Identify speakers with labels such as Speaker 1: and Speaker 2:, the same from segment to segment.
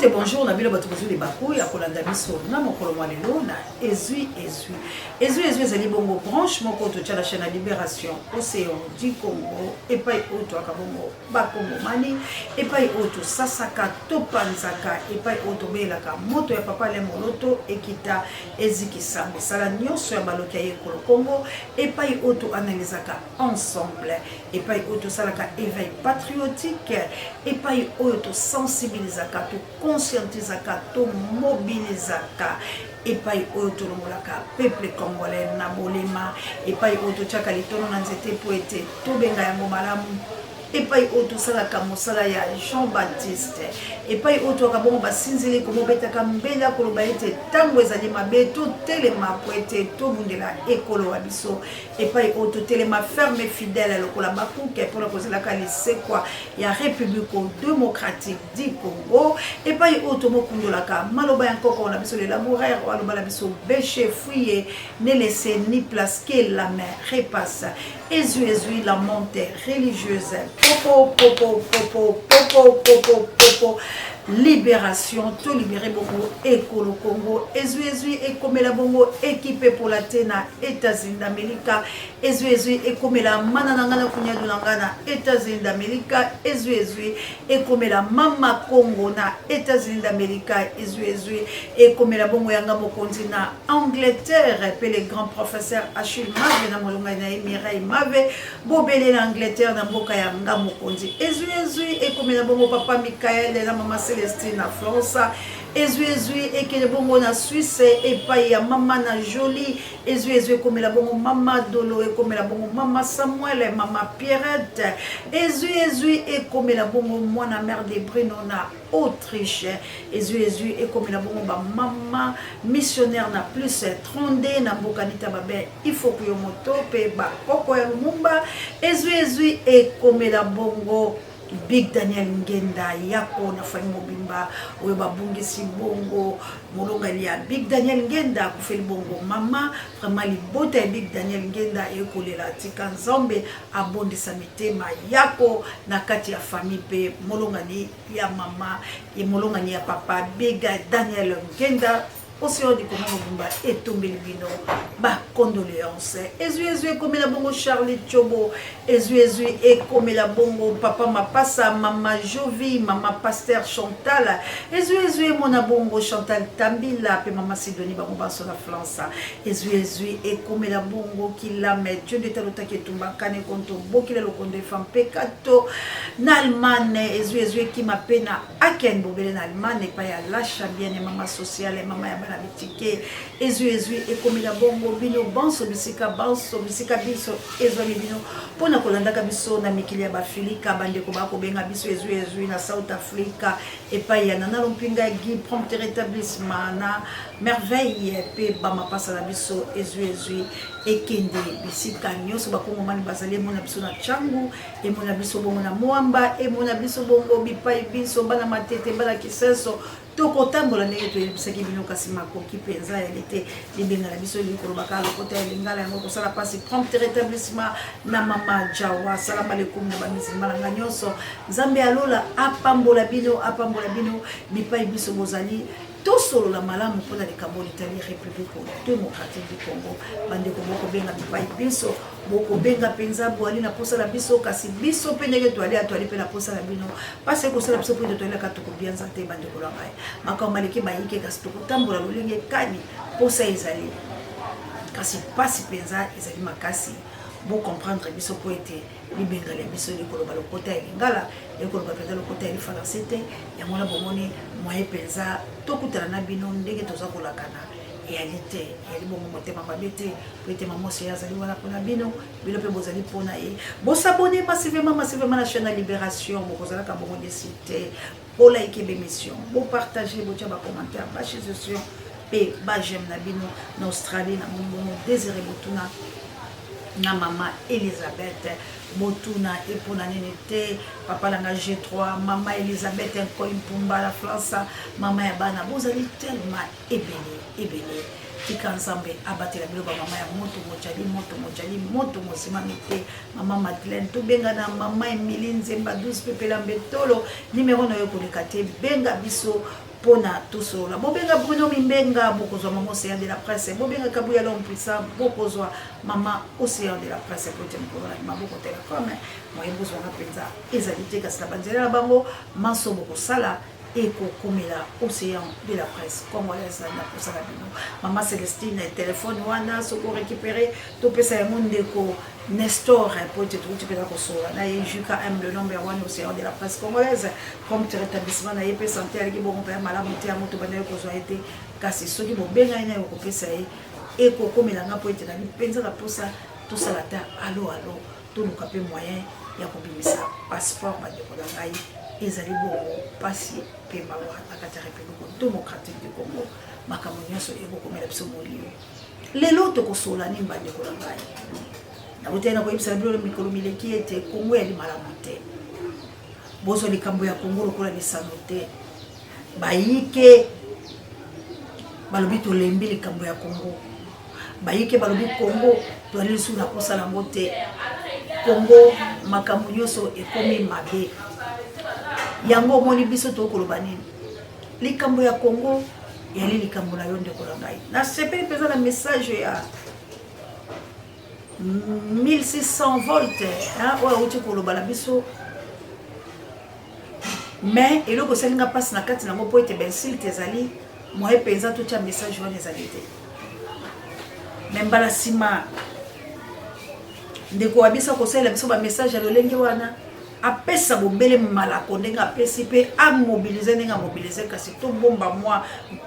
Speaker 1: et bonjour, on a vu le bateau de Bakou, il y a Kolanda Bisso, on a mon colombo na Ezui. Ezali bongo branche, mon côté de la chaîne Libération, Océan du Congo, et pas auto à Kabongo, Bakongo Mani, et pas auto Sasaka, Topanzaka, et pas auto Belaka, Moto et Papa les Moloto, et Kita, Eziki Sambe, Salanyo, sur Balokaye Kolo Congo, et pas auto Analysaka ensemble, et pas auto Salaka éveil patriotique, et pas auto sensibilisaka, to conscientisaka, to mobilisaka, et pas auto lomolaka, peuple congolais na bolema, et pas auto tchaka litono nanzete poete, to benga yango malamu. Et pas auto salaka mosala ya Jean-Baptiste et pas auto kabongo basinzili komo betaka mbela koloba ete tango ezali mabe to telema poete to bundela ekolo wabiso et pas auto telema ferme fidèle lokola bakuke pour la kozela ka lisekwa ya République démocratique du Congo et pas auto mokundolaka maloba ya nkoko na biso le laboureur waloba la biso béché fouillé ne laisser ni place que la mer repasse Ezui la montée religieuse popo libération tout libéré bongo ekolo Congo Ezui et comme la bongo équipé pour la tena États-Unis d'Amérique Ezui et comme la mananangana kunya dunangana États-Unis d'Amérique Ezui et comme la mama Congo na États-Unis d'Amérique Ezui et comme la bongo yanga mokonzi na Angleterre pe les grands professeurs Achille Mave na molonga na Mireille Mave bobele na Angleterre na mboka yanga mokonzi Ezui et comme la bongo papa Michael na mama Célestine na France Ezui et que le bongo na Suisse et pas ya mama na Jolie Ezui comme la bongo mama Dolo et comme la bongo mama Samuel et mama Pierrette Ezui et comme la bongo moi na mère de Bruno na Autriche Ezui et comme la bongo ba mama missionnaire na plus 30 na bokanita babe il faut que yo moto pe ba poko ya mumba Ezui et comme la bongo Big Daniel Ngenda yako na fami mobimba oyo babungisi bongo molonga ya Big Daniel Ngenda kufeli bongo mama vraiment libota ya Big Daniel Ngenda ekolela tika nzambe abondisa mitema yako na kati ya famille pe molonga ni ya mama et molonga ni ya papa Big Daniel Ngenda aussi on dit comment Bumba est tombé le bino ba condoléances Ezui comme la bongo Charlie Chobo Ezui et comme la bongo papa Mapassa mama Jovi mama Pasteur Chantal Ezui mon bongo Chantal Tambila pe mama Sidonie ba sur la France Ezui et comme la bongo qui la met Dieu de talota qui tumba kane konto boki le konde femme pekato na Allemagne Ezui qui m'appena aken bobele na Allemagne pa ya lâche bien mama sociale mama ya la bitike Ezui et comme la bongo bino banso bisika biso ezoli bino pona kolanda ka biso na mikili ya bafilika bande ko bako benga biso Ezui na South Africa et pa ya na lompinga Guy prompt rétablissement na merveille pe bama pasa na biso Ezui et kende bisika nyoso bakongo mani bazali mona biso na changu et mona biso bongo na mwamba et mona biso bongo bipai biso bana matete bana kiseso toko tambola ndenge toyebisaki bino kasi makoki penza yalete libenga la biso likolo bakala kota ya lingala yango kosala pasi prompt rétablissement na mama Jawa salam alaikum na bamizima na nyonso nzambe alola apambola bino bipai biso bozali tosolo la malamu pona le Cabo l'Italie République démocratique du Congo bande ko boko benga bipai biso boko benga penza boali na posa la biso kasi biso pendeke to ali pe na posa la bino parce que sala biso pende to ali ka to ko bianza te bande ko la ngai makamba leki bayike kasi to ko tambola lolenge kani posa ezali kasi pasi penza ezali makasi bo comprendre biso po ete libenga le biso likolo ba lokota elingala ekolo ba penza lokota elifala sete ya mona bomoni moye penza tokutana na bino ndenge toza kolakana réalité yali bongo motema babete po ete mamoso yazali wana pona bino pe bozali pona e bo s'abonner massivement na chaîne de Libération bokozala ka bongo décité po like l'émission bo partager bo tia ba commentaire ba suggestion pe ba j'aime na bino na Australie na mon désiré botuna na mama Elisabeth Botuna et pour la nénité papa langa G3 mama Elisabeth Nkoimpumba la France mama Yabana bozali tellement ébélé tika nzambe abatela biloba mama ya moto mosima mite mama Madeleine to benga na mama Emilie Nzemba 12 pepela mbetolo numéro na yo koleka te benga biso pona tosola bobenga Bruno Mimbenga bokozwa maman océan de la presse bobenga Kabuya l'homme puissant bokozwa maman océan de la presse pour te mkola maboko te la comme moyen bozwa na penza ezalité kasi la banzela bango manso bokosala ekokomela océan de la presse congolaise na kosala bino maman Célestine téléphone wana soko récupérer to pesa ya mondeko Nestor pour te trouver tu peux la kosola na Juka M le number 1 océan de la presse congolaise comme tu rétablissement na yep santé ali bon père malamu te amoto bana kozwa été kasi soki bobenga ina yo kopesa ekokomela nga pour te na penza la posa to salata allo to luka pe moyen ya kobimisa passeport ba de kodangai ezali bongo pasi pe mawa akata république démocratique du Congo makambo nyonso ekokomela biso molio lelo to kosola ni mbande kodangai na botena ko ibisa bilo mikolo mileki ete Congo ya limalamu te bozo likambo ya Congo lokola lisano te bayike balobi to lembi likambo ya Congo bayike balobi Congo to ali suna kosala ngote Congo makambo nyonso ekomi mabe yango moni biso to koloba nini likambo ya Congo yali likambo na yonde kolangai na sepeli pesa na message ya 1600 volts hein ouais uti koloba la biso mais eloko selinga passe na kati na mo po ete bensil tezali moye penza to tia message wana ezali te même bala sima ndeko abisa ko sala biso ba message ya lolenge wana apesa bobele malako ndenga apesi pe a mobiliser ndenga mobiliser kasi to bomba moi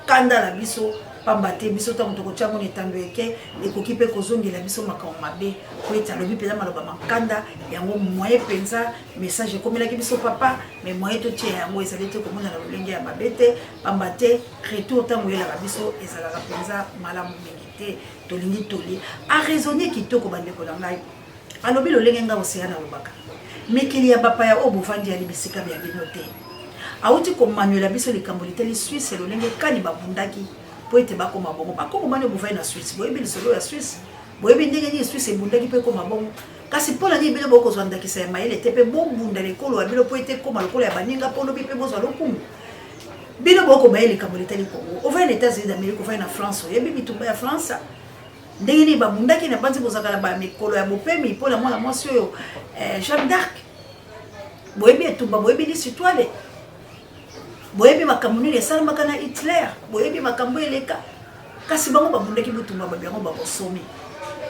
Speaker 1: kanda la biso pambate biso ta mutoko chango ni tando eke ekoki pe kozongela biso makambo mabe ko eta lobi pela maloba makanda yango moye penza message komela ki biso papa mais moye to tie yango ezali te komona na lolenge ya mabete pambate retour ta moyela ba biso ezala ka penza malamu mingite tolingi toli a raisonner kitoko bande ko ngai alobi lolenge nga oseana lobaka mekili ya bapa ya obovandi ya libisika bya binote auti ko manuela biso likambo liteli Suisse lolenge kani babundaki po ete bakoma bongo bakoko mane obovandi na Suisse boyebi lisolo ya Suisse boyebi ndenge ni Suisse ebundaki pe koma bongo kasi pona ni bino boko zwanda kisa ya maele te pe bombunda lekolo ya bilo po ete koma lokolo ya baninga po lobi pe bozwa lokumu bino boko maele likambo liteli Congo over les États-Unis d'Amérique over na France yebi bitumba ya France ndenge ni babundaki na banzi bozakala ba mikolo ya bopemi po na mwana mwasi oyo Jeanne d'Arc boyebi etumba boyebi ni citoile boyebi makambo nini esalamaka na Hitler boyebi makambo eleka kasi bango babundaki butumba babiango babosomi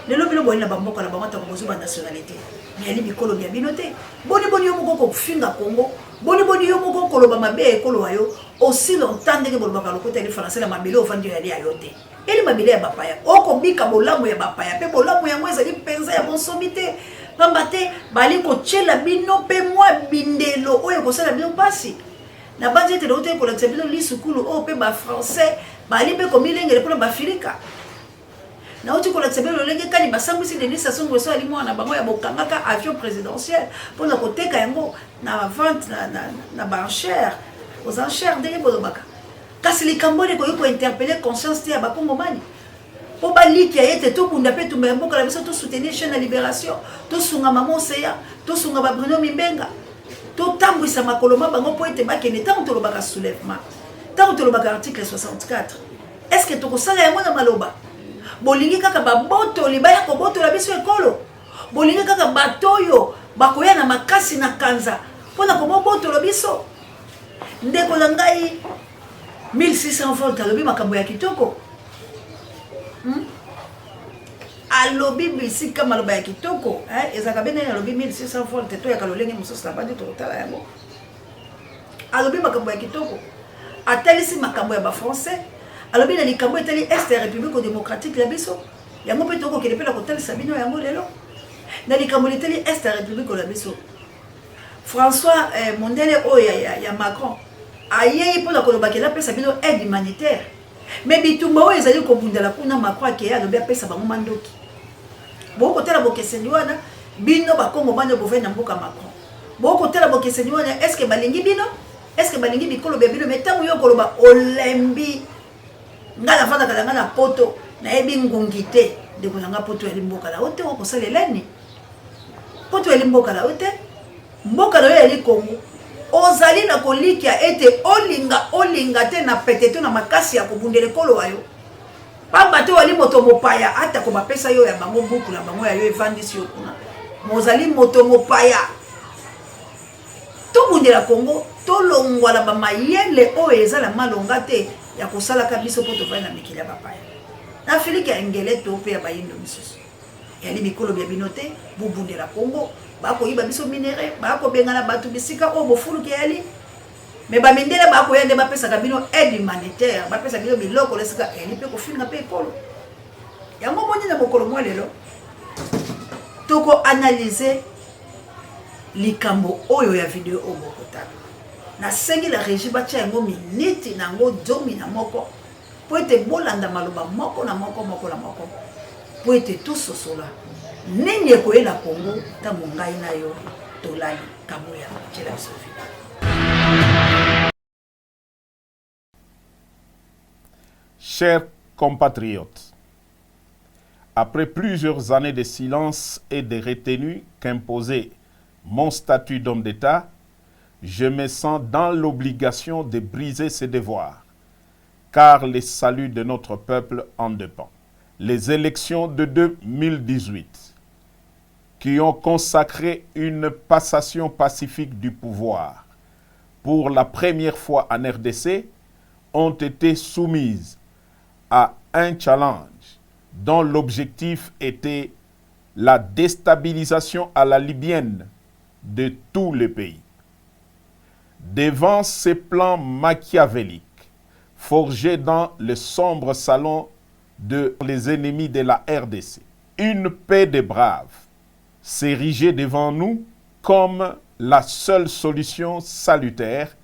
Speaker 1: lelo bilo boyina bamboka na bango tako bozuba nationalité mais mikolo bya bino te boni yo moko kofinga Congo boni yo moko koloba mabe ekolo ayo aussi longtemps ndenge bolobaka lokota ile français la mabele ofandi ya ya yote ele mabele ya bapaya okobika bolamu ya bapaya pe bolamu yango ezali penza ya bonsomi te pambate bali kochela bino pe mwa bindelo oyo kosala bino pasi na banzi te lote ko lakse bino lisukulu o pe ba français bali pe komilengele pona ba Afrika na oti ko lakse bino lolenge kani basambisi de lisa songo so ali mwana bango ya bokangaka avion présidentiel pona koteka yango na vente na ba enchère aux enchères de bolobaka kasi likambo de ko yoko interpeller conscience ya ba kongomani po baliki ayete to bunda pe tumba mboka la biso to soutenir chaîne de libération to sunga maman Océan to sunga ba Bruno Mimbenga to tambwisa makoloma bango po ete bakene tant to lobaka soulèvement tant to lobaka article 64 est-ce que to ko sala yango na maloba bolingi kaka ba boto libaya ko boto la biso ekolo bolingi kaka batoyo bakoya na makasi na kanza pona ko boto la biso ndeko na ngai 1600 volts alobi makambo ya kitoko alobi bisika maloba ya kitoko ezaka bene alobi 1600 volts to ya kalolenge musosa bandi to tala yango alobi makambo ya kitoko atalisi makambo ya ba français alobi na likambo etali est ya république démocratique la biso yango pe toko kele pe la kotalisa bino yango lelo na likambo etali est ya république la biso François Mondele oya ya Macron aye pour la kolobakela pesa bino aide humanitaire mais bitumba oyo ezali kobundela kuna Macron ke alobi apesa bango mandoki boko tela bokeseni wana bino bakongo bana bovena na mboka Macron boko tela bokeseni wana est-ce que balingi bino est-ce que balingi bikolo be bino metango yo koloba olembi ngala fanda kala ngala poto na ebi ngongite de kolanga poto ya mboka la ote ko sala leni poto ya mboka la ote mboka la ya li Congo ozali na kolikia ete olinga te na petete na makasi ya kobundela ekolo ayo pamba te wali moto mopaya ata ko bapesa yo ya bango buku na bango ya yo evandisi yo kuna mozali moto mopaya tobundela Congo tolongwala bamayele oyo ezala malonga te ya kosalaka biso po tovali na mikili ya bapaya na Afrika ya ngele to pe ya bayindo misusu yali mikolo bya bino te bobundela Congo bakoyiba biso minere bakobengana bato bisika oyo bofuluki yali me bamindele bakoyende bapesaka bino aide humanitaire bapesa bino biloko lesika yali mpe kofinga mpe ekolo yango moni na mokolo mwa lelo toko analyser likambo oyo ya video oyo bokotala nasengi la régie batia yango miniti nango 10 na moko po ete bolanda maloba moko na moko na moko po ete tososola nini ekoyela Congo ntango ngai na yo tolali kabuya tiela biso video.
Speaker 2: Chers compatriotes, après plusieurs années de silence et de retenue qu'imposait mon statut d'homme d'État, je me sens dans l'obligation de briser ses devoirs, car le salut de notre peuple en dépend. Les élections de 2018, qui ont consacré une passation pacifique du pouvoir pour la première fois en RDC, ont été soumises à un challenge dont l'objectif était la déstabilisation à la libyenne de tout le pays. Devant ces plans machiavéliques, forgés dans le sombre salon de les ennemis de la RDC, une paix des braves s'érigeait devant nous comme la seule solution salutaire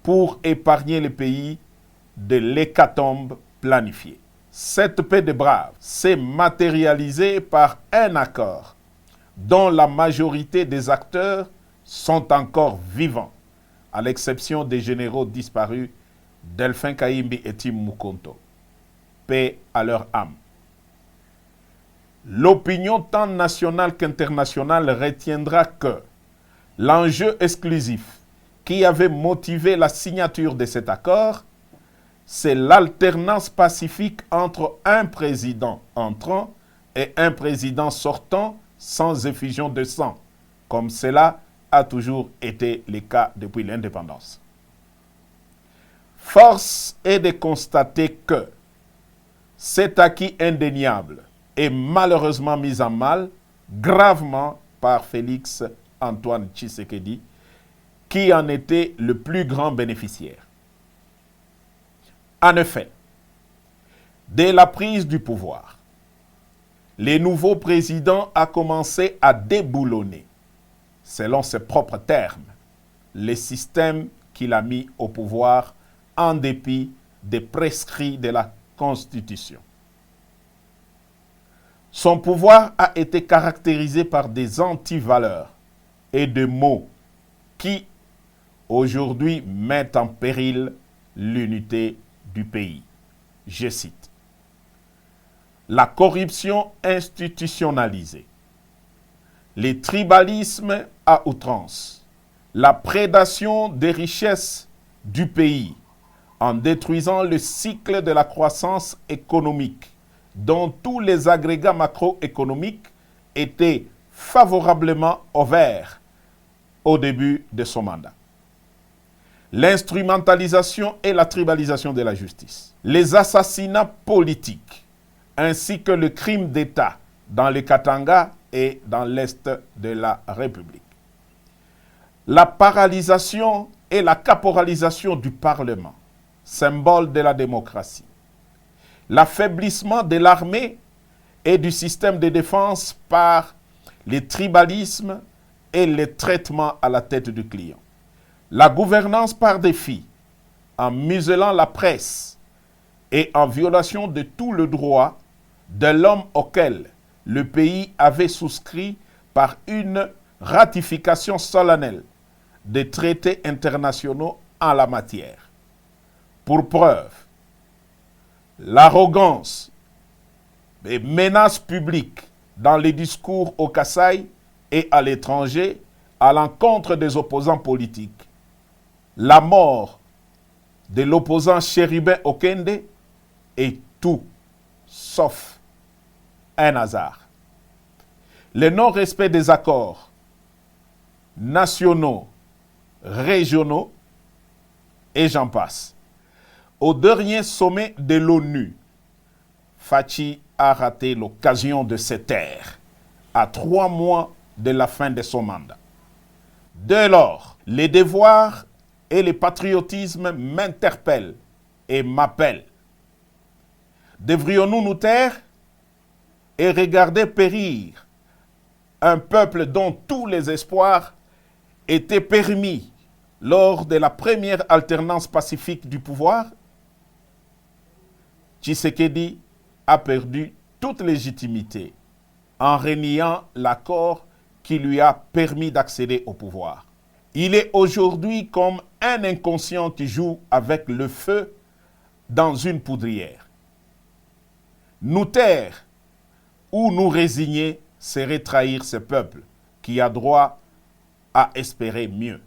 Speaker 2: pour épargner le pays de l'hécatombe planifiée. Cette paix des braves s'est matérialisée par un accord dont la majorité des acteurs sont encore vivants, à l'exception des généraux disparus Delphin Kaimbi et Tim Mukonto. Paix à leur âme. L'opinion tant nationale qu'internationale retiendra que l'enjeu exclusif qui avait motivé la signature de cet accord, c'est l'alternance pacifique entre un président entrant et un président sortant sans effusion de sang, comme cela a toujours été le cas depuis l'indépendance. Force est de constater que cet acquis indéniable est malheureusement mis en mal gravement par Félix Antoine Tshisekedi, qui en était le plus grand bénéficiaire. En effet, dès la prise du pouvoir, le nouveau président a commencé à déboulonner, selon ses propres termes, les systèmes qu'il a mis au pouvoir en dépit des prescrits de la Constitution. Son pouvoir a été caractérisé par des antivaleurs et des mots qui, aujourd'hui, mettent en péril l'unité du pays. Je cite: la corruption institutionnalisée, les tribalismes à outrance, la prédation des richesses du pays en détruisant le cycle de la croissance économique dont tous les agrégats macroéconomiques étaient favorablement ouverts au début de son mandat. L'instrumentalisation et la tribalisation de la justice, les assassinats politiques, ainsi que le crime d'État dans le Katanga et dans l'Est de la République. La paralysation et la caporalisation du Parlement, symbole de la démocratie. L'affaiblissement de l'armée et du système de défense par les tribalismes et les traitements à la tête du client. La gouvernance par défi, en muselant la presse et en violation de tout le droit de l'homme auquel le pays avait souscrit par une ratification solennelle des traités internationaux en la matière. Pour preuve, l'arrogance et menaces publiques dans les discours au Kasaï et à l'étranger à l'encontre des opposants politiques la mort de l'opposant Chérubin Okende est tout sauf un hasard. Le non-respect des accords nationaux, régionaux, et j'en passe. Au dernier sommet de l'ONU, Fachi a raté l'occasion de se taire à 3 mois de la fin de son mandat. Dès lors, les devoirs et le patriotisme m'interpellent et m'appellent. Devrions-nous nous taire et regarder périr un peuple dont tous les espoirs étaient permis lors de la première alternance pacifique du pouvoir? Tshisekedi a perdu toute légitimité en reniant l'accord qui lui a permis d'accéder au pouvoir. Il est aujourd'hui comme un inconscient qui joue avec le feu dans une poudrière. Nous taire ou nous résigner serait trahir ce peuple qui a droit à espérer mieux.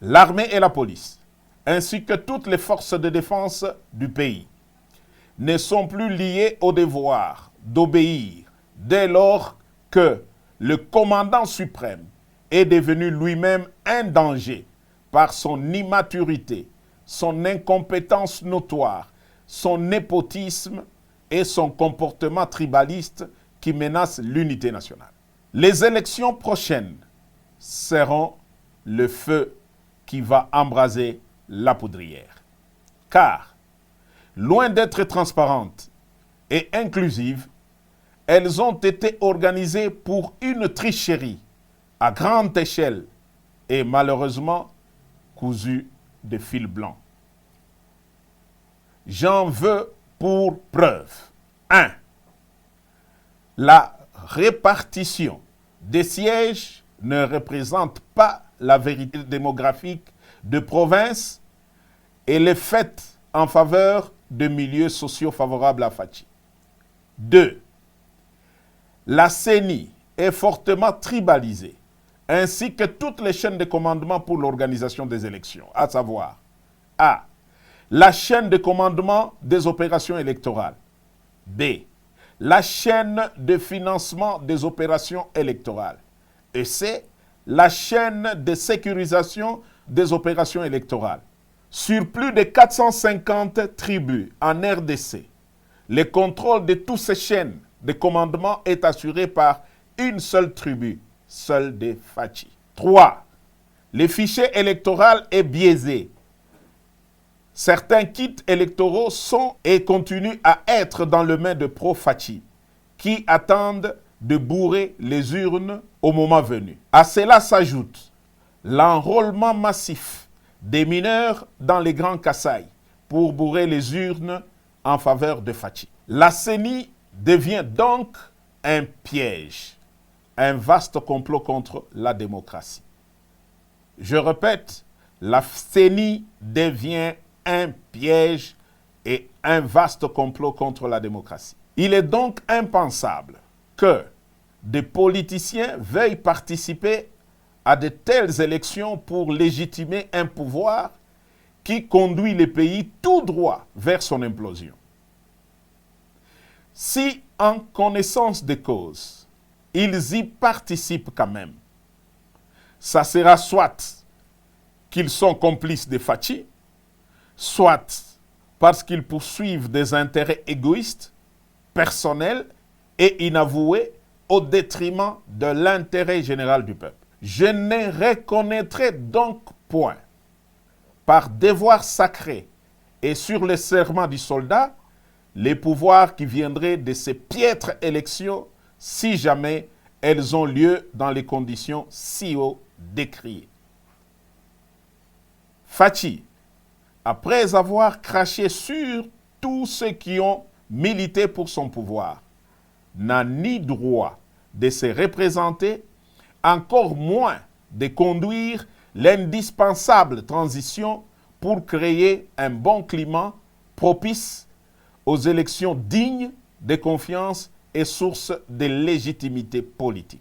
Speaker 2: L'armée et la police, ainsi que toutes les forces de défense du pays, ne sont plus liées au devoir d'obéir dès lors que le commandant suprême est devenu lui-même un danger par son immaturité, son incompétence notoire, son népotisme et son comportement tribaliste qui menace l'unité nationale. Les élections prochaines seront le feu qui va embraser la poudrière. Car, loin d'être transparentes et inclusives, elles ont été organisées pour une tricherie à grande échelle et malheureusement cousues de fil blanc. J'en veux pour preuve. 1. La répartition des sièges ne représente pas la vérité démographique de province et les faits en faveur de milieux sociaux favorables à Fachi. 2. La CENI est fortement tribalisée, ainsi que toutes les chaînes de commandement pour l'organisation des élections, à savoir A. La chaîne de commandement des opérations électorales. B. La chaîne de financement des opérations électorales. Et C. La chaîne de sécurisation des opérations électorales. Sur plus de 450 tribus en RDC, le contrôle de toutes ces chaînes de commandement est assuré par une seule tribu, celle des Fachi. 3. Le fichier électoral est biaisé. Certains kits électoraux sont et continuent à être dans les mains de pro-Fachi, qui attendent de bourrer les urnes au moment venu. À cela s'ajoute l'enrôlement massif des mineurs dans les grands Kasaï pour bourrer les urnes en faveur de Fachi. La CENI devient donc un piège, un vaste complot contre la démocratie. Je répète, la CENI devient un piège et un vaste complot contre la démocratie. Il est donc impensable que des politiciens veuillent participer à de telles élections pour légitimer un pouvoir qui conduit le pays tout droit vers son implosion. Si, en connaissance de cause, ils y participent quand même, ça sera soit qu'ils sont complices de Fachi, soit parce qu'ils poursuivent des intérêts égoïstes, personnels et inavoués au détriment de l'intérêt général du peuple. Je ne reconnaîtrai donc point, par devoir sacré et sur le serment du soldat, les pouvoirs qui viendraient de ces piètres élections si jamais elles ont lieu dans les conditions si haut décriées. Fachi, après avoir craché sur tous ceux qui ont milité pour son pouvoir, n'a ni droit de se représenter, encore moins de conduire l'indispensable transition pour créer un bon climat propice aux élections dignes de confiance et source de légitimité politique.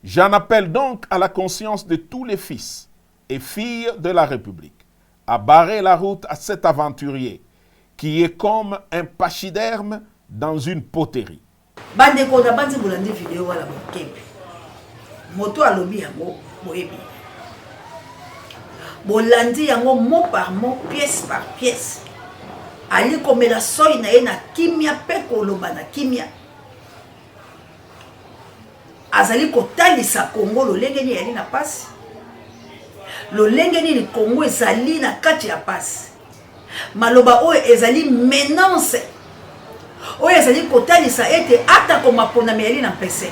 Speaker 2: J'en appelle donc à la conscience de tous les fils et fille de la République, a barré la route à cet aventurier qui est comme un pachyderme dans une poterie.
Speaker 1: Bande ko na bandi bolandi vidéo wala bokebi. Moto alobi yango boyebi. Bolandi yango mot par mot, pièce par pièce. Ali komela soy na ye na kimia pe koloba na kimia. Azali kotalisa Congo lolenge ni yali na pasi. Lolenge ni Congo ezali na kati ya pasi. Maloba oyo ezali menace. Oyo ezali kotalisa ete ata komapona meyali na pese.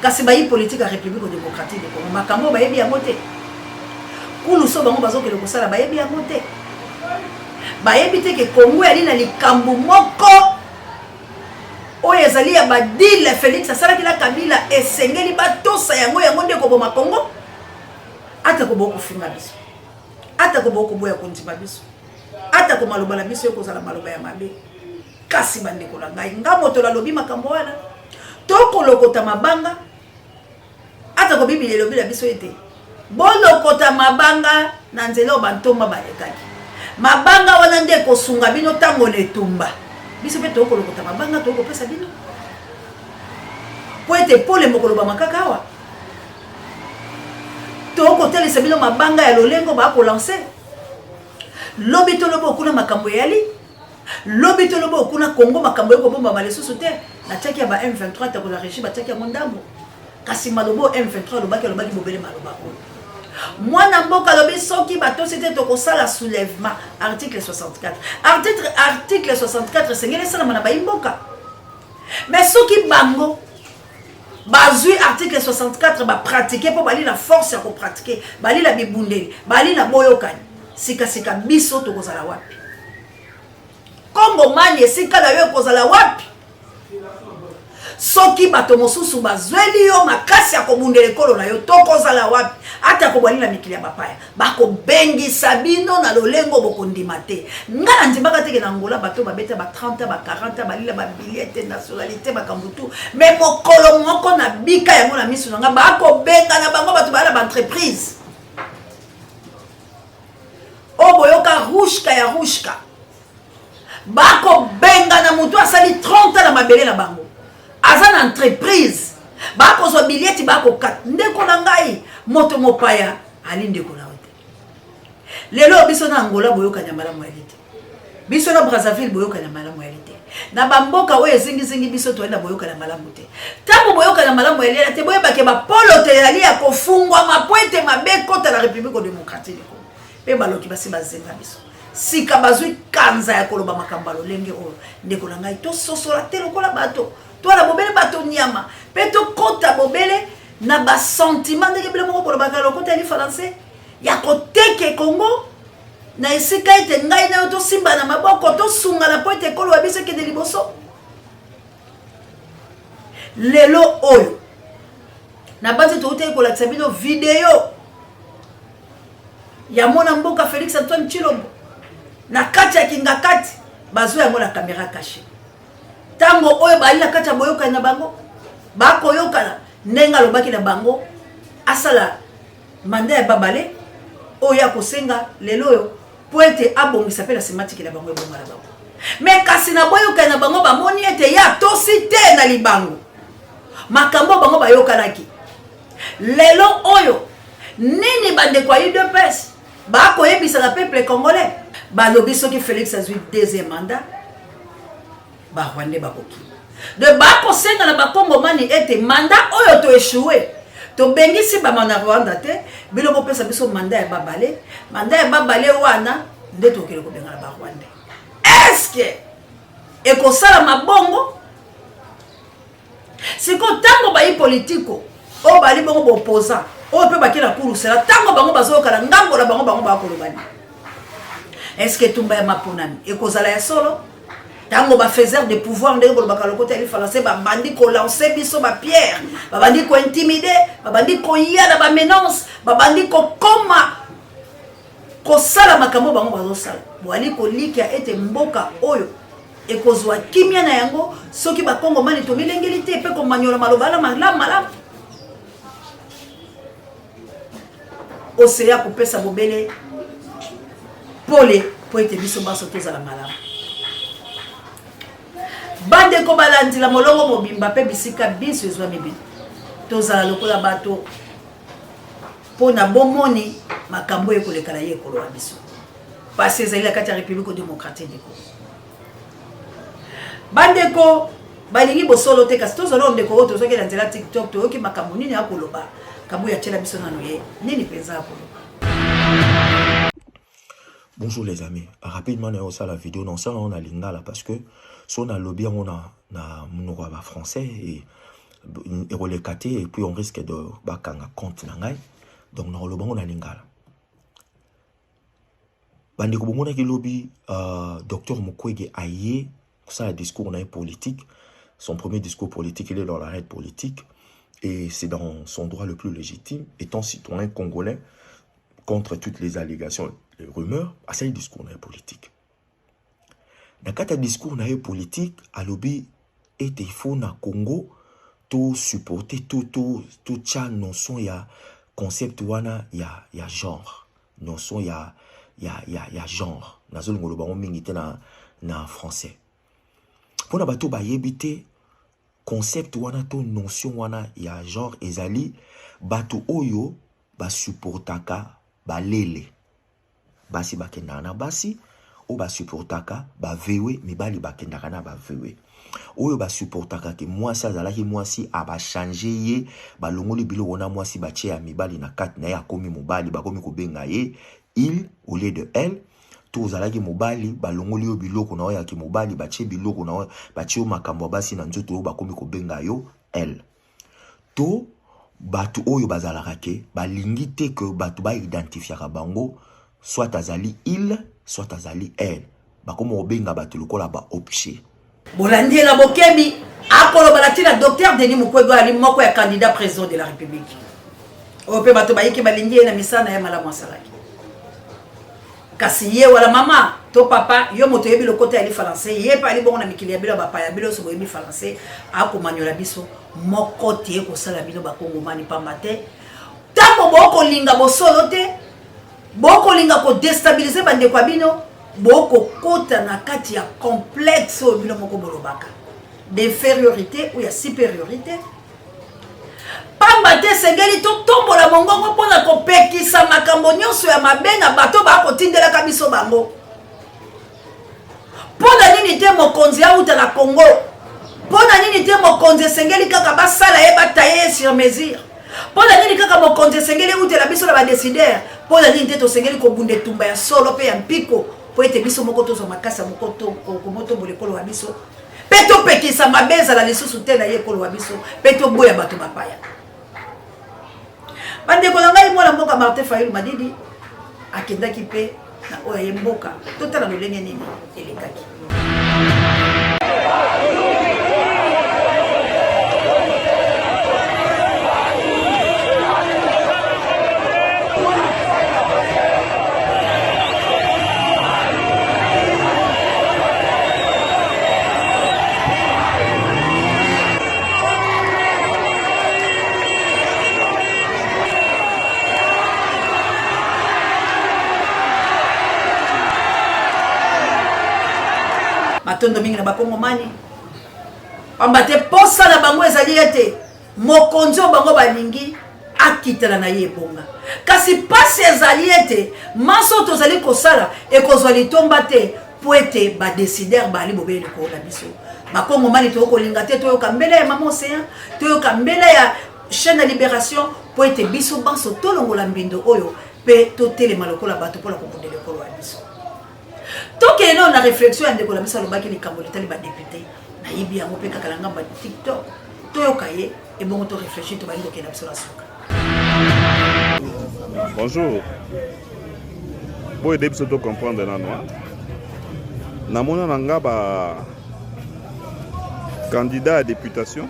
Speaker 1: Kasi bayi politique ya République démocratique de Congo makambo bayebi yango te. Kulu so bango bazokele kosala bayebi yango te. Bayebi te ke Congo yali na likambo moko oyo ezali ya badile Félix asalaki na Kabila esengeli batosa yango nde koboma Congo. Ata koboko finga biso. Ata koboko boya kontima biso. Ata ko maloba na biso ekozala maloba ya mabe. Kasi bandeko na ngai ngamo to la lobi makambo wana. Toko lokota mabanga. Ata ko bibili lobi la biso ete. Bolo kota mabanga na nzelo bantomba balekaki. Mabanga wana nde kosunga bino tango letumba. Biso pe toko lokota mabanga toko pesa bino. Po ete pole mokolo ba makaka wa. Toko telisa bino mabanga ya lolengo ba ko lancer. Lobi to lobo kuna makambo yali. Lobi to lobo kuna Congo makambo yako bomba malesusu te. Na chaki ya ba M23 ta ko la régie ba chaki ya mondambo. Kasi malobo M23 lobaki bobele maloba ko. Mwana mboka lobi soki bato c'était to kosala soulèvement article 64. Article 64 sengele sala mana ba imboka. Mais soki bango bazui article 64 ba pratiquer pour bali la force ya ko pratiquer, bali la bibundeli, bali na boyokani. Sika biso to kozala wapi. Kongo mani sika na yo kozala wapi. Soki bato mosusu bazweli yo makasi ya kobundele kolo na yo to kozala wapi. Ata ko bali na mikili ya bapaya. Bako bengi sabino na lolengo bokondima te. Ngala ndimaka teke na Angola bato babeta ba 30 ba 40 balila ba billet nationalité bakambutu. Mais mokolo moko na bika yango na misu nga bako benga na bango bato bala ba entreprise. Oboyoka rushka ya rushka. Bako benga na mutu asali 30 na mabele na bango. Aza na entreprise. Bako zo billet bako kat. Ndeko na ngai moto mopaya ali ndeko na ote. Lelo biso na Angola boyoka nyamala mwelite. Biso na Brazzaville boyoka nyamala mwelite. Na bamboka oyo zingi biso toenda boyoka na malamu te. Tango boyoka na malamu elele te boyeba ke ba polo te yali ya kofungwa mapwete mabeko ta la République démocratique. Pe baloki basi bazenga biso. Sika bazui kanza ya koloba makamba lolenge oyo ndeko na ngai to sosola te lokola bato to la bobele bato nyama pe to kota bobele na ba sentiment ndenge bile moko koloba ka lokota ni français ya koteke Congo na esika ete ngai na to simba na maboko to sunga na poete kolo wa biso ke de liboso lelo oyo na base to ute ko la tsabino video ya mona mboka Félix Antoine Tshilombo na kati ya kinga kati bazo yango na caméra cachée tango oyo bali na kati ya boyoka na bango bako yokana nenga lobaki na bango asala manda ya babale oyo ya kosenga lelo yo poete abongisa pe la sématique na bango ebonga na bango mais kasi na boyoka na bango bamoni ete ya tosi te na libango makambo bango bayokanaki lelo oyo nini bande kwa UDPS bako yebisa na peuple congolais balobi soki Félix azui deuxième mandat ba Rwandais bakoki de bako senga na bakongomani ete mandat oyo to échoué to bengisi ba mana Rwanda te bilo bo pesa biso mandat ya babale wana nde to kile ko benga na ba Rwandais est-ce que ekosala mabongo siko tango ba politiko o bali bongo bo opposant o pe bakila kurusela tango bango bazokala ngambo na bango bakolobani. Est-ce que tumba ya maponami ekozala ya solo tango ba faiseur de pouvoir ndenge ko bakalo côté ali français ba bandi ko lancer biso ba pierre ba bandi ko intimider ba bandi ko yala ba menace ba bandi ko koma ko sala makambo bango bazosala bwali ko likia ete mboka oyo ekozwa kimia na yango soki ba kongo mani to milengeli te pe ko manyola malobala malamu océan pour pesa bobele pole pour être biso baso tous à la malade bande ko balandi la molongo mobimba pe bisika biso ezwa mibi tozala lokola bato pona bomoni makambo ekolekala ye ekolo wa biso parce ezali la kati ya république démocratique du Congo bandeko balingi bosolo te kasi tozala ndeko oyo tozokela nzela TikTok toyoki makambo nini akoloba kambo ya tiela biso nano ye nini penza akoloba.
Speaker 3: Bonjour les amis, rapidement on a la vidéo dans ça on a lingala parce que si on a lobby on a monoko ba français et relekaté et puis on risque de bakanga compte nangai donc na lobby on a lingala. Bandeko bomona ki lobby docteur Mukwege aye ça un discours politique, son premier discours politique il est dans l'arrêt politique et c'est dans son droit le plus légitime étant citoyen congolais contre toutes les allégations les rumeurs, à ce discours politique. Dans le discours politique, à lobby et il faut na Congo tout supporter tout cha notion ya concept wana ya genre notion ya genre na zolo ngolo ba mingité na français. Pour na bato ba yebité concept wana to notion wana ya genre ezali bato oyo ba supportaka ba lele basi bakenda na basi o ba supportaka ba vewe mibali bakenda na ba vewe oyo ba supportaka ke mwasi azalaki mwasi aba changer ye ba longoli biloko na mwasi ba tia mibali na kat na ya komi mobali ba komi ko benga ye il au lieu de elle to azalaki mobali ba longoli yo biloko na ya ki mobali ba tia biloko na ba tia makambo basi na nzoto ba komi ko benga yo elle to batu oyo bazalaka ke balingi te ke batu ba identifiaka bango soit azali il soit azali elle bakomo obenga batu lokola ba objet
Speaker 1: bolandi la bokemi akolo balatina docteur Denis Mukwege ali moko ya candidat président de la République ope batu bayiki balingi na misana ya mala mwasalaki kasi ye wala mama to papa yo moto yebi lokota ali français ye pa ali bongo na mikili ya bilo bapa ya bilo so boyebi français akomanyola biso moko te ko sala bino bakongo mani pambate tango boko linga bosolo te boko linga ko déstabiliser bande kwa bino boko kota na kati ya complexe o bino moko bolobaka d'infériorité ou ya supériorité pambate sengeli to tombola mongongo pona ko pekisa makambo nyonso ya mabenga bato ba ko tindela ka biso bango pona nini te mokonzi auta na Congo pona nini te mokonzi sengeli kaka basala ye bataye sur mesure pona nini kaka mokonzi sengeli auta la biso la ba décideur pona nini te to sengeli ko bunde tumba ya solo pe ya mpiko po ete biso moko to zo makasa moko to ko moto bolekolo wa biso peto pekisa mabeza la lisusu te na ye kolo wa biso peto boya bato bapaya bande ko ngai mwana mboka Martin Fayulu Madidi akendaki pe na oya ye mboka totala lolenge nini elekaki. Matondo mingi na bakongo mani pambate posa na bango ezali ete mokonzi o bango balingi akitala na ye bonga kasi pasi ezali ete maso tozali kosala ekozwa litomba te po ete ba décideur bali bobeli ko na biso bakongo mani to kolinga te toyoka mbela ya mama océan toyoka mbela ya chaîne de libération po ete biso banso tolongola mbindo oyo pe totelema lokola bato pola kokundela ekolo ya biso. Donc il y a une réflexion de la mise à l'obaki les Cambodgiens les députés na yibi yango pe kaka langa ba TikTok to yokaye et bon to réfléchir to ba ndo kena biso la suka.
Speaker 4: Bonjour. Pour aider biso to comprendre na noa. Na mona nanga ba candidat à députation.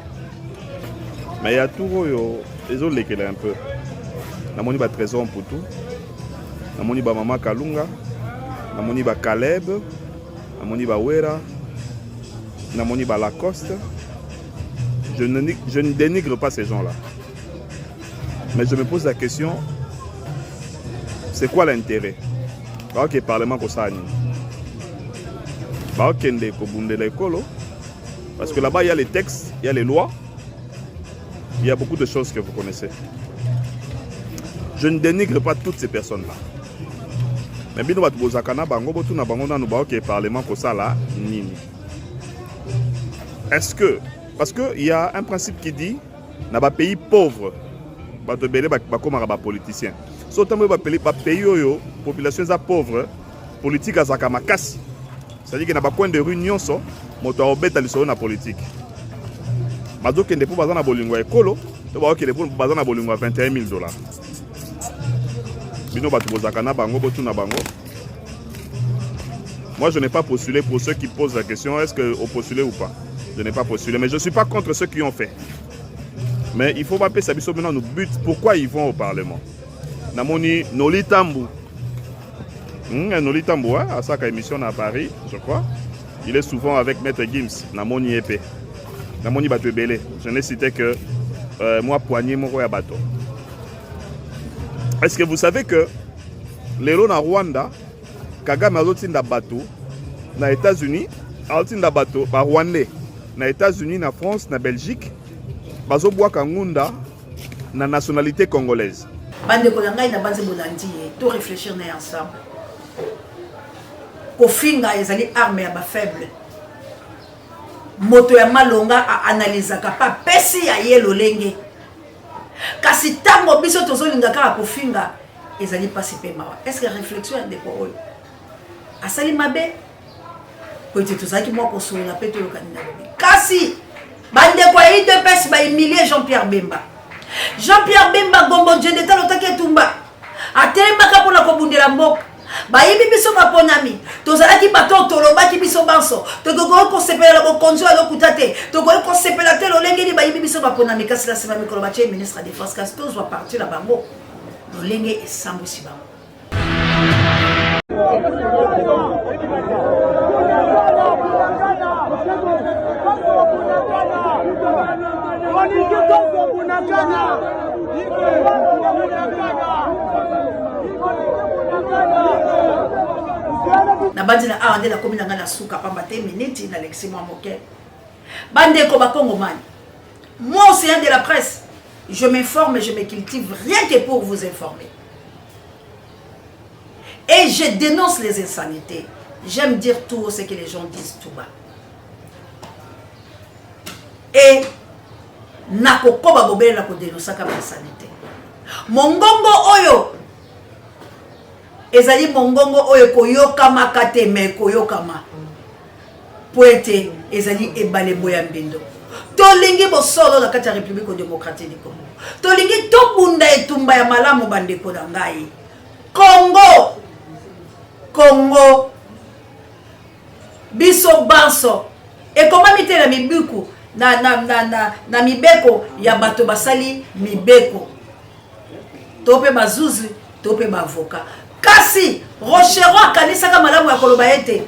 Speaker 4: Mais il y a tout yo ezo lekela un peu. Na moni ba Trésor Mputu. Na moni ba Mama Kalunga. Namoni ba Caleb, namoni ba Wera, namoni ba Lacoste. Je ne dénigre pas ces gens-là. Mais je me pose la question, c'est quoi l'intérêt? Ok, le Parlement comme ça. Ok, parce que là-bas, il y a les textes, il y a les lois, il y a beaucoup de choses que vous connaissez. Je ne dénigre pas toutes ces personnes-là. Mais bien, nous avons le Parlement comme ça là. Est-ce que, parce qu'il y a un principe qui dit, dans un pays pauvre, comme un politicien. Si on a un pays où la population est pauvre, politique est makasi. C'est-à-dire qu'il n'y a pas de coin de réunion, mais on a la politique. Mais donc, il y a des gens qui ont besoin écolo, il y a des gens qui ont besoin de 21 000 $. Moi, je n'ai pas postulé pour ceux qui posent la question, est-ce qu'on postulé ou pas? Je n'ai pas postulé, mais je ne suis pas contre ceux qui ont fait. Mais il faut pas payer ça maintenant nos buts. Pourquoi ils vont au Parlement? Namoni Nolitambu. Nolitambu, à sa émission à Paris, je crois. Il est souvent avec Maître Gims, Namoni Epé. Namoni Batouebele. Je n'ai cité que moi, Poignet, mon roi bateau. Est-ce que vous savez que les lots na Rwanda, Kagame a lotinda bateau, na États-Unis, a lotinda bateau, par Rwandais, na États-Unis, na France, na Belgique, bazo bois kangunda na nationalité congolaise.
Speaker 1: Bande ko ngai na banze bolandi to réfléchir na ensemble. Ko finga ezali arme ya ba faible. Moto ya malonga a analysaka pa pesi ya yelo lenge. Kasi tango biso tozolinga ka ko finga ezali pasi pe mawa. Est-ce que réflexion de ko oyo asali mabe ko ete tozaki mo ko sola pe to lokani. Kasi bande ko ide pesi ba humilier Jean-Pierre Bemba. Jean-Pierre Bemba gombo jendeta lotake tumba. Atelema ka pona ko bundela mboka. Bayibi biso baponami. Tozalaki bato tolobaki biso banso. Tokoko ko sepela ko konzo alo kutate. Tokoko ko sepela te lolenge ni bayibi biso baponami kasi la sema mikolo bache ministre de défense kasi to zwa parti la bango. Lolenge esambu si bango. Na bandi na ande la commune ngana suka pamba te minute na Alexis Momoke. Bande ko ba Congomani. Moi aussi de la presse, je m'informe et je me cultive rien que pour vous informer. Et je dénonce les insanités. J'aime dire tout ce que les gens disent tout bas. Et nakoko ba bobele la ko dénoncer comme insanité. Mongongo oyo ezali mongongo oyo koyokama kate me koyokama poete ezali ebale boya mbindo tolingi bosolo na kati ya République démocratique du Congo tolingi tobunda etumba ya malamu bandeko na ngai Congo biso banso ekomami te na mibuku na mibeko ya bato basali mibeko tope bazuzi tope bavoka. Kasi Rochero akanisaka malamu ya koloba ete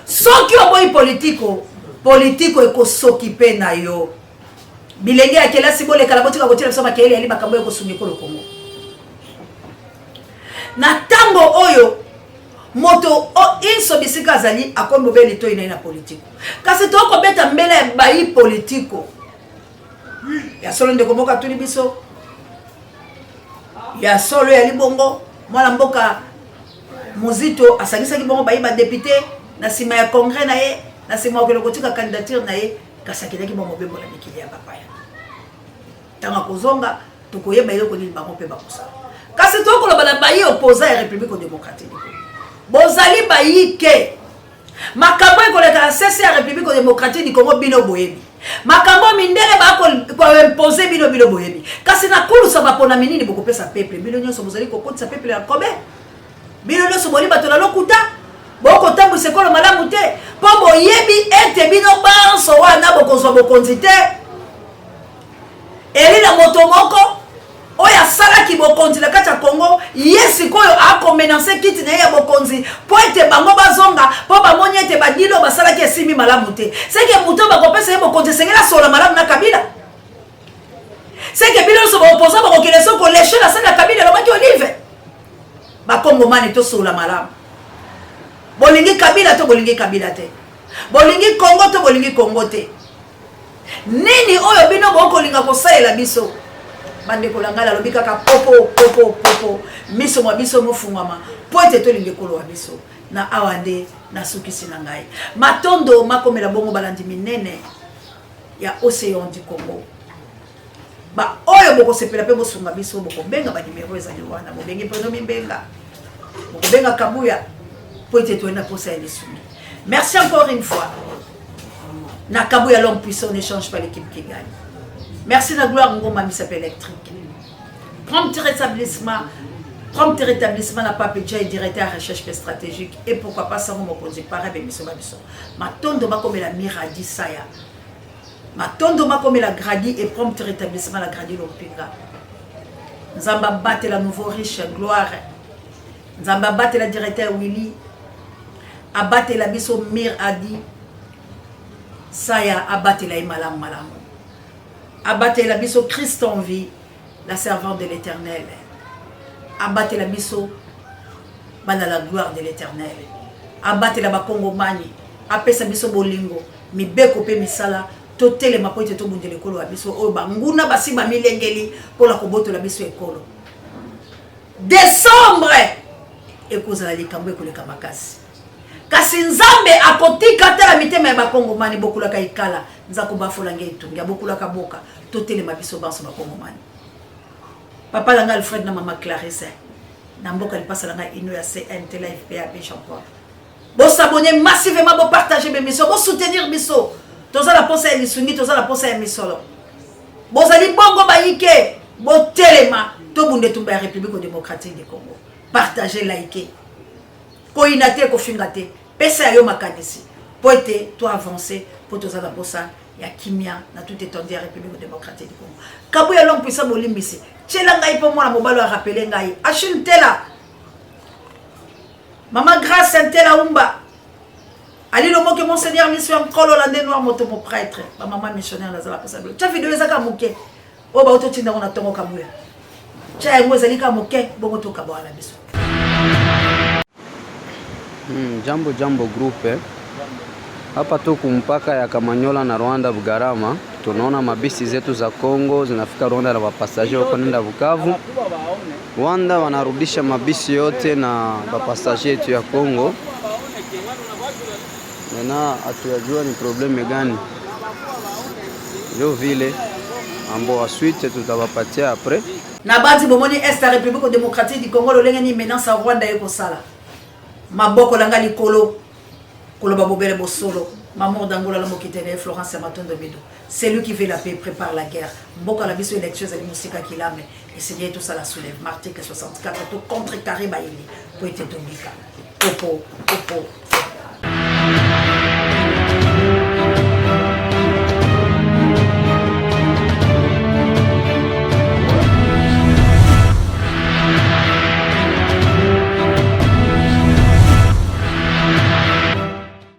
Speaker 1: soki oboyi politiko ekosokipe na yo bilenge ya kelasi boleka la botika kotina biso makele ya limakambo ekosungi ko Kongo na tango oyo moto inso bisika azali akombo beli to ina politiko kasi to ko beta mbele bayi politiko ya solo ndeko moka tuli biso ya solo ya libongo mwana mboka Muzito asangisa ki bongo bayi ba député na sima ya congrès na ye na sima okelo kotika candidature na ye kasakila ki bongo bembo na mikili ya papaya tanga kozonga tokoyeba yo ko ni bango pe bakosa kasi to ko la bayi opposant ya République démocratique bozali bayi ke makambo ko leka cesse ya République démocratique du Congo bino boyebi makambo mindele ba ko imposer bino boyebi kasi na kulu sa bapona minini boko pesa peuple bino nyonso bozali ko kotisa peuple ya kobe bino nyonso boli bato na lokuta boko tambu sekolo malamu te po boyebi ete bino banso wana bokozwa bokonzi te eli na moto moko oya salaki bokonzi la kati ya Congo yesi koyo akomenanse kiti na ya bokonzi po ete bango bazonga po bamoni ete badilo basalaki esimi malamu te seke muto bakopesa ye bokonzi sengela sola malamu na Kabila seke bino so ba opposa bakokele soko leshe na sana Kabila lobaki Olive ba kongomani to sola malamu bolingi kabila to bolingi kabila te bolingi kongo to bolingi kongo te nini oyo bino bokolinga kosalela biso bande kolangala lobi kaka popo miso mwa biso mofungwama po ete tolingi kolo wa biso na awande na sukisi na ngai matondo makomela bongo balandi minene ya océan du Congo ba oyo boko sepela pe bosunga biso boko benga ba numéro ezali wana bobengi peno mimbenga boko benga kabuya po ete toenda posa ya lisumi. Merci encore une fois. Na kabuya l'homme puissant ne change pas l'équipe qui gagne. Merci na gloire ngoma misape électrique. Prompt rétablissement na Pape Dja directeur à recherche stratégique et pourquoi pas ça mon opposé pareil be miso babiso. Matondo makomela miradi saya. Matondo makomela gradi et prompt rétablissement la gradi l'opinga. Nzamba batte la nouveau riche gloire. Nzamba batte la directeur Willy. Abatte la biso mir adi. Saya abatte la malam malam. Abatte la biso Christ en vie, la servante de l'Éternel. Abatte la biso bana la gloire de l'Éternel. Abatte la bakongo mani. Apesa biso bolingo. Mi beko pe misala. Totele mapoite to bundele kolo abiso. O banguna basi ba milengeli pour la koboto la biso ekolo. Décembre. Ekoza la likambo ekoleka makasi. Kasi nzambe akotika tala mitema ya bakongomani bokulaka ikala nzako bafola ngetu ya bokulaka boka totele mabiso banso bakongomani papa langa Alfred na mama Clarisse na mboka lipasa langa ino ya CNT Live PAP champion bo s'abonner massivement bo partager mes missions bo soutenir biso toza la posa ya lisungi toza la posa ya misolo bo zali bongo bayike bo telema to bunde tumba ya République démocratique du Congo partager liker koinate kofingate pesa yo makanisi po ete to avancer po to zala posa ya kimia na tout étendue ya République démocratique du Congo kabuya l'homme puissant bolimbisi tshela ngai po mwana mobalo a rappeler ngai Achille Tela Mama Grâce Tela Umba Ali le mot que monseigneur mission Kolo Landé noir moto mon prêtre ba maman missionnaire la zala posa tu vidéo ezaka moke o ba oto tinda ona tongo kabuya tshaya ngo ezalika moke bongo to kabala biso.
Speaker 5: Jambo grupe hapa tuko mpaka ya Kamanyola na Rwanda Bugarama, tunaona mabisi zetu za Kongo zinafika Rwanda na wapasaje wako nenda Bukavu. Rwanda wanarudisha mabisi yote na wapasaje yetu ya Kongo. Na atuyajua ni probleme gani. Ndio vile ambo wa suite tutawapatia après.
Speaker 1: Na bati bomoni est la République démocratique du Congo lolenge ni menace à Rwanda yeko sala. Maboko langa likolo kolo babobele bosolo maman dangola la mokitene Florence Matondo Bido c'est lui qui veut la paix prépare la guerre mboka la biso élection za musika kilame et c'est tout ça la soulève article 64 tout contre carré baili pour être domika popo